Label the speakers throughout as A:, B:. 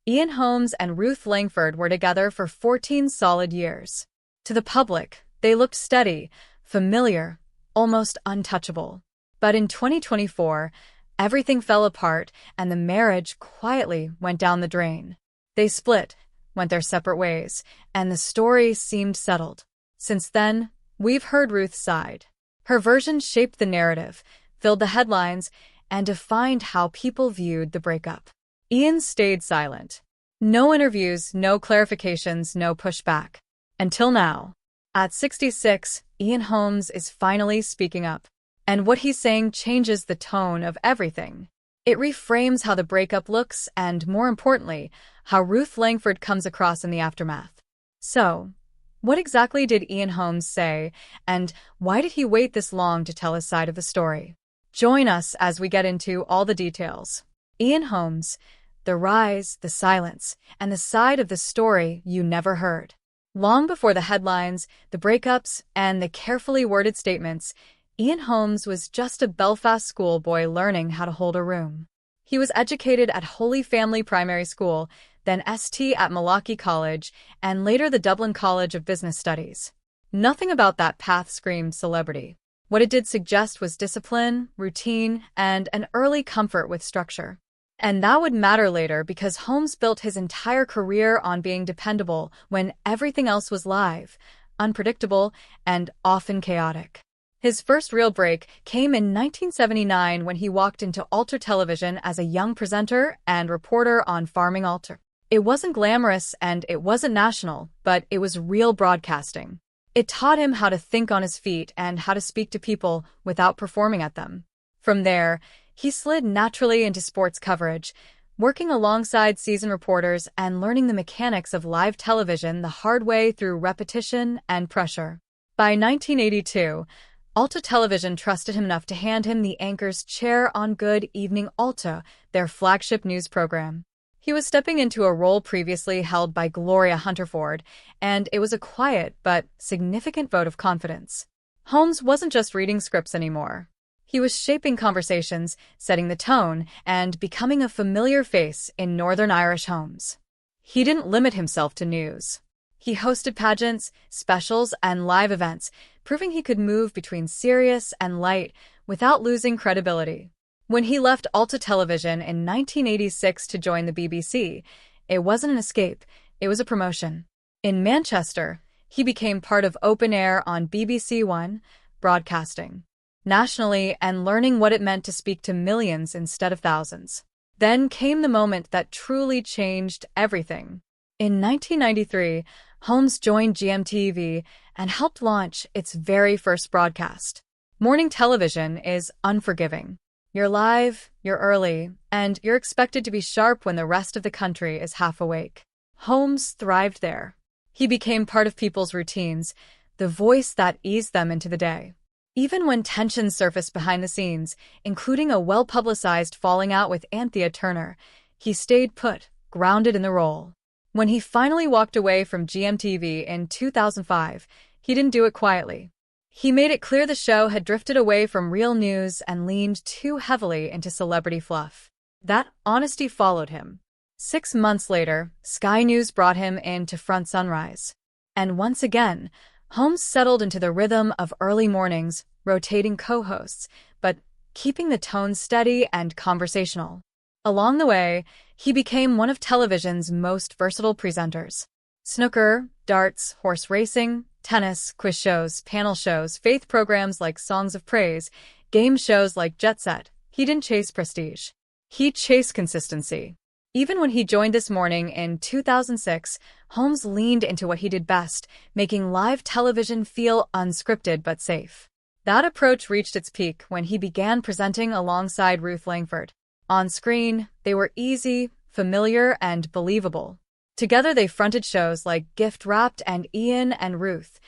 A: Eamonn Holmes and Ruth Langsford were together for 14 solid years. To the public, they looked steady, familiar, almost untouchable. But in 2024, everything fell apart and the marriage quietly went down the drain. They split, went their separate ways, and the story seemed settled. Since then, we've heard Ruth's side. Her version shaped the narrative, filled the headlines, and defined how people viewed the breakup. Eamonn stayed silent. No interviews, no clarifications, no pushback. Until now. At 66, Eamonn Holmes is finally speaking up. And what he's saying changes the tone of everything. It reframes how the breakup looks and, more importantly, how Ruth Langsford comes across in the aftermath. So, what exactly did Eamonn Holmes say, and why did he wait this long to tell his side of the story? Join us as we get into all the details. Eamonn Holmes, the rise, the silence, and the side of the story you never heard. Long before the headlines, the breakups, and the carefully worded statements, Eamonn Holmes was just a Belfast schoolboy learning how to hold a room. He was educated at Holy Family Primary School, then St. at Malachi College, and later the Dublin College of Business Studies. Nothing about that path screamed celebrity. What it did suggest was discipline, routine, and an early comfort with structure. And that would matter later because Holmes built his entire career on being dependable when everything else was live, unpredictable, and often chaotic. His first real break came in 1979 when he walked into Alter Television as a young presenter and reporter on Farming Alter. It wasn't glamorous and it wasn't national, but it was real broadcasting. It taught him how to think on his feet and how to speak to people without performing at them. From there, he slid naturally into sports coverage, working alongside seasoned reporters and learning the mechanics of live television the hard way through repetition and pressure. By 1982, Alta Television trusted him enough to hand him the anchor's chair on Good Evening Alta, their flagship news program. He was stepping into a role previously held by Gloria Hunterford, and it was a quiet but significant vote of confidence. Holmes wasn't just reading scripts anymore. He was shaping conversations, setting the tone, and becoming a familiar face in Northern Irish homes. He didn't limit himself to news. He hosted pageants, specials, and live events, proving he could move between serious and light without losing credibility. When he left Alta Television in 1986 to join the BBC, it wasn't an escape, it was a promotion. In Manchester, he became part of Open Air on BBC One, broadcasting nationally and learning what it meant to speak to millions instead of thousands. Then came the moment that truly changed everything. In 1993, Holmes joined GMTV and helped launch its very first broadcast. Morning television is unforgiving. You're live, you're early, and you're expected to be sharp when the rest of the country is half awake. Holmes thrived there. He became part of people's routines, the voice that eased them into the day. Even when tensions surfaced behind the scenes, including a well-publicized falling out with Anthea Turner, he stayed put, grounded in the role. When he finally walked away from GMTV in 2005, he didn't do it quietly. He made it clear the show had drifted away from real news and leaned too heavily into celebrity fluff. That honesty followed him. 6 months later, Sky News brought him in to front Sunrise. And once again, Holmes settled into the rhythm of early mornings, rotating co-hosts, but keeping the tone steady and conversational. Along the way, he became one of television's most versatile presenters. Snooker, darts, horse racing, tennis, quiz shows, panel shows, faith programs like Songs of Praise, game shows like Jet Set. He didn't chase prestige. He chased consistency. Even when he joined This Morning in 2006, Holmes leaned into what he did best, making live television feel unscripted but safe. That approach reached its peak when he began presenting alongside Ruth Langsford. On screen, they were easy, familiar, and believable. Together they fronted shows like Gift Wrapped and Eamonn and Ruth,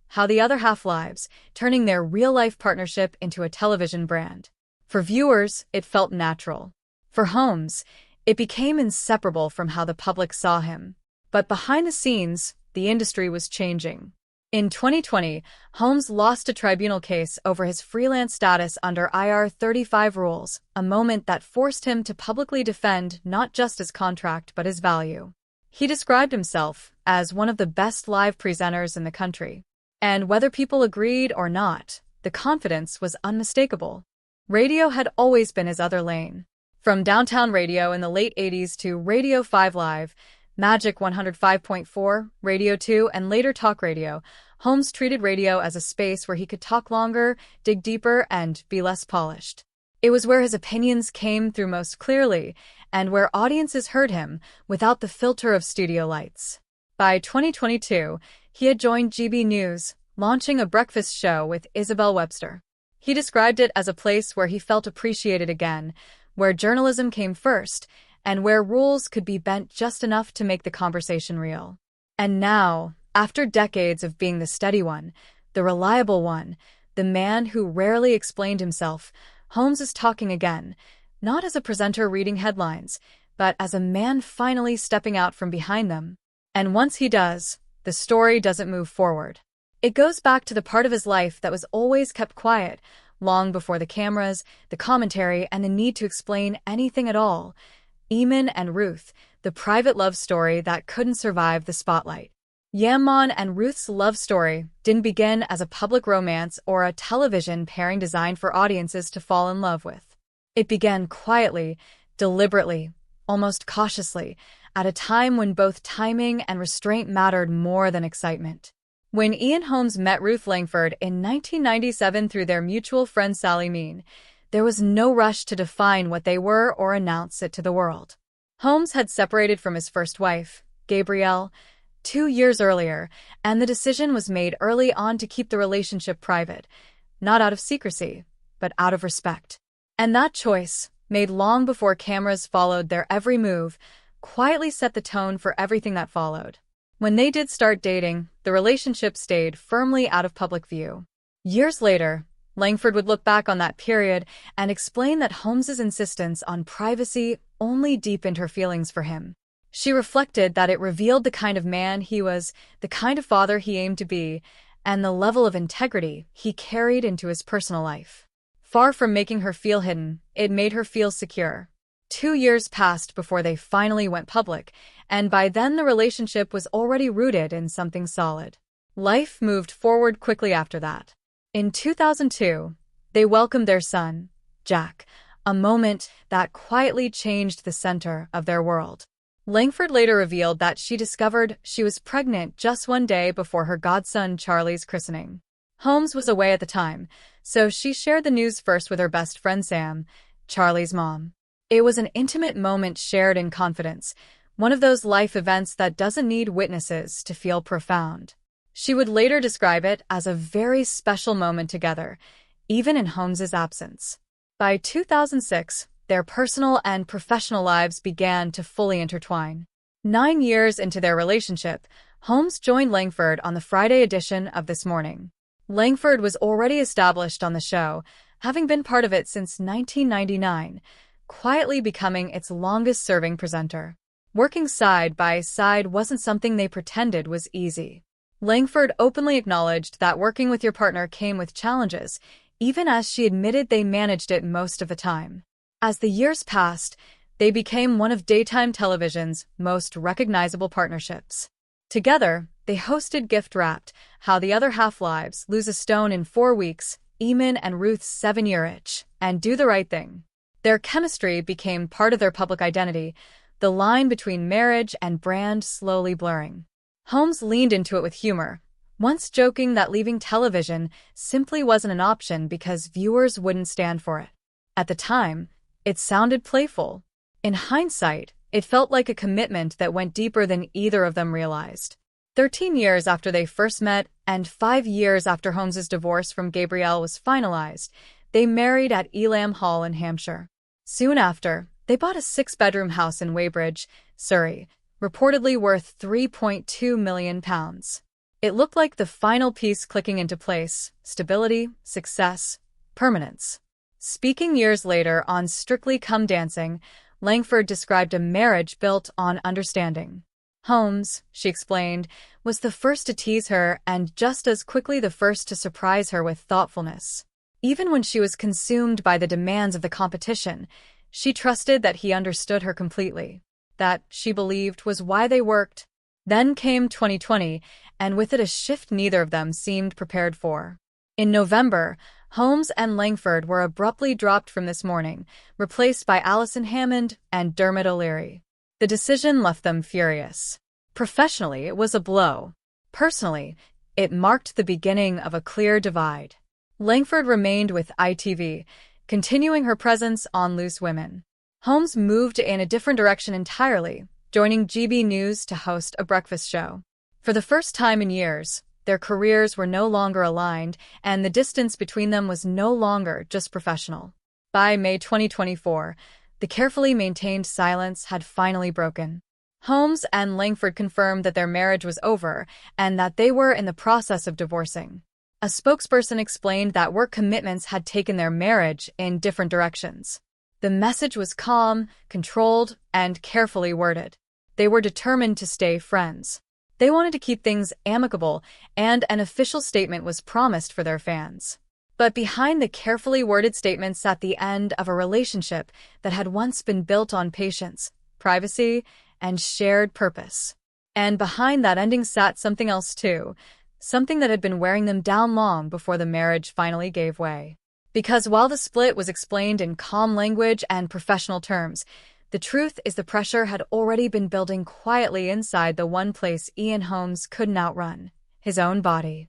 A: How the Other Half Lives, turning their real-life partnership into a television brand. For viewers, it felt natural. For Holmes, it became inseparable from how the public saw him. But behind the scenes, the industry was changing. In 2020, Holmes lost a tribunal case over his freelance status under IR35 rules, a moment that forced him to publicly defend not just his contract but his value. He described himself as one of the best live presenters in the country. And whether people agreed or not, the confidence was unmistakable. Radio had always been his other lane. From downtown radio in the late 80s to Radio 5 Live, Magic 105.4, Radio 2, and later talk radio, Holmes treated radio as a space where he could talk longer, dig deeper, and be less polished. It was where his opinions came through most clearly, and where audiences heard him without the filter of studio lights. By 2022, he had joined GB News, launching a breakfast show with Isabel Webster. He described it as a place where he felt appreciated again, where journalism came first, and where rules could be bent just enough to make the conversation real. And now, after decades of being the steady one, the reliable one, the man who rarely explained himself, Holmes is talking again, not as a presenter reading headlines, but as a man finally stepping out from behind them. And once he does, the story doesn't move forward. It goes back to the part of his life that was always kept quiet, long before the cameras, the commentary, and the need to explain anything at all. Eamonn and Ruth, the private love story that couldn't survive the spotlight. Eamonn and Ruth's love story didn't begin as a public romance or a television pairing designed for audiences to fall in love with. It began quietly, deliberately, almost cautiously, at a time when both timing and restraint mattered more than excitement. When Eamonn Holmes met Ruth Langsford in 1997 through their mutual friend Sally Mean, there was no rush to define what they were or announce it to the world. Holmes had separated from his first wife, Gabrielle, 2 years earlier, and the decision was made early on to keep the relationship private, not out of secrecy, but out of respect. And that choice, made long before cameras followed their every move, quietly set the tone for everything that followed. When they did start dating, the relationship stayed firmly out of public view. Years later, Langsford would look back on that period and explain that Holmes's insistence on privacy only deepened her feelings for him. She reflected that it revealed the kind of man he was, the kind of father he aimed to be, and the level of integrity he carried into his personal life. Far from making her feel hidden, it made her feel secure. 2 years passed before they finally went public, and by then the relationship was already rooted in something solid. Life moved forward quickly after that. In 2002, they welcomed their son, Jack, a moment that quietly changed the center of their world. Langsford later revealed that she discovered she was pregnant just one day before her godson Charlie's christening. Holmes was away at the time, so she shared the news first with her best friend Sam, Charlie's mom. It was an intimate moment shared in confidence, one of those life events that doesn't need witnesses to feel profound. She would later describe it as a very special moment together, even in Holmes's absence. By 2006, their personal and professional lives began to fully intertwine. 9 years into their relationship, Holmes joined Langsford on the Friday edition of This Morning. Langsford was already established on the show, having been part of it since 1999, quietly becoming its longest-serving presenter. Working side by side wasn't something they pretended was easy. Langsford openly acknowledged that working with your partner came with challenges, even as she admitted they managed it most of the time. As the years passed, they became one of daytime television's most recognizable partnerships. Together, they hosted Gift Wrapped, How the Other Half Lives, Lose a Stone in 4 Weeks, Eamonn and Ruth's 7-Year Itch, and Do the Right Thing. Their chemistry became part of their public identity, the line between marriage and brand slowly blurring. Holmes leaned into it with humor, once joking that leaving television simply wasn't an option because viewers wouldn't stand for it. At the time, it sounded playful. In hindsight, it felt like a commitment that went deeper than either of them realized. 13 years after they first met, and 5 years after Holmes's divorce from Gabrielle was finalized, they married at Elam Hall in Hampshire. Soon after, they bought a 6-bedroom house in Weybridge, Surrey, reportedly worth £3.2 million. It looked like the final piece clicking into place: stability, success, permanence. Speaking years later on Strictly Come Dancing, Langsford described a marriage built on understanding. Holmes, she explained, was the first to tease her and just as quickly the first to surprise her with thoughtfulness. Even when she was consumed by the demands of the competition, she trusted that he understood her completely. That, she believed, was why they worked. Then came 2020, and with it a shift neither of them seemed prepared for. In November, Holmes and Langsford were abruptly dropped from This Morning, replaced by Alison Hammond and Dermot O'Leary. The decision left them furious. Professionally, it was a blow. Personally, it marked the beginning of a clear divide. Langsford remained with ITV, continuing her presence on Loose Women. Holmes moved in a different direction entirely, joining GB News to host a breakfast show. For the first time in years, their careers were no longer aligned, and the distance between them was no longer just professional. By May 2024, the carefully maintained silence had finally broken. Holmes and Langsford confirmed that their marriage was over and that they were in the process of divorcing. A spokesperson explained that work commitments had taken their marriage in different directions. The message was calm, controlled, and carefully worded. They were determined to stay friends. They wanted to keep things amicable, and an official statement was promised for their fans. But behind the carefully worded statement sat the end of a relationship that had once been built on patience, privacy, and shared purpose. And behind that ending sat something else too, something that had been wearing them down long before the marriage finally gave way. Because while the split was explained in calm language and professional terms, the truth is the pressure had already been building quietly inside the one place Eamonn Holmes couldn't outrun: his own body.